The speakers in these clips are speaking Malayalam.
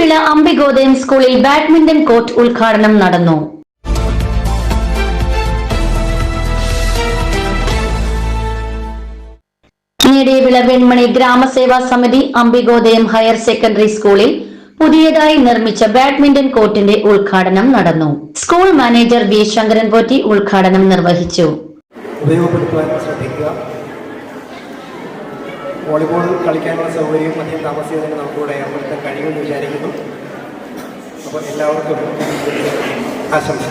മേടവിള അംബികോദയം സ്കൂളിൽ ബാഡ്മിന്റൺ കോർട്ട് ഉദ്ഘാടനം നടന്നു. മേടവിള വെൺമണി ഗ്രാമസേവാ സമിതി അംബികോദയം ഹയർ സെക്കൻഡറി സ്കൂളിൽ പുതിയതായി നിർമ്മിച്ച ബാഡ്മിന്റൺ കോർട്ടിന്റെ ഉദ്ഘാടനം നടന്നു. School manager V Shankaran Potti ഉദ്ഘാടനം നിർവഹിച്ചു. വോളിബോൾ കളിക്കാനുള്ള സൗകര്യം അധികം താമസിയാതെ നമുക്കിവിടെ ഏർപ്പെടുത്താൻ കഴിയുമെന്ന് വിചാരിക്കുന്നു. അപ്പോൾ എല്ലാവർക്കും ആശംസ.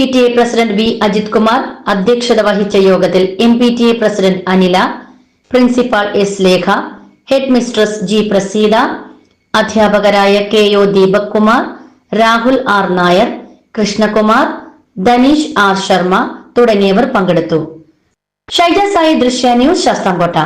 PTA president V Ajith Kumar അധ്യക്ഷത വഹിച്ച യോഗത്തിൽ MPTA president Anila, principal S Lekha, head mistress G Praseetha, അധ്യാപകരായ KO Deepak Kumar, Rahul R Nair, Krishnakumar, Dhaneesh R Sharma തുടങ്ങിയവർ പങ്കെടുത്തു. ഷൈജ സായി, ദൃശ്യ ന്യൂസ്, ശാസ്താംകോട്ട.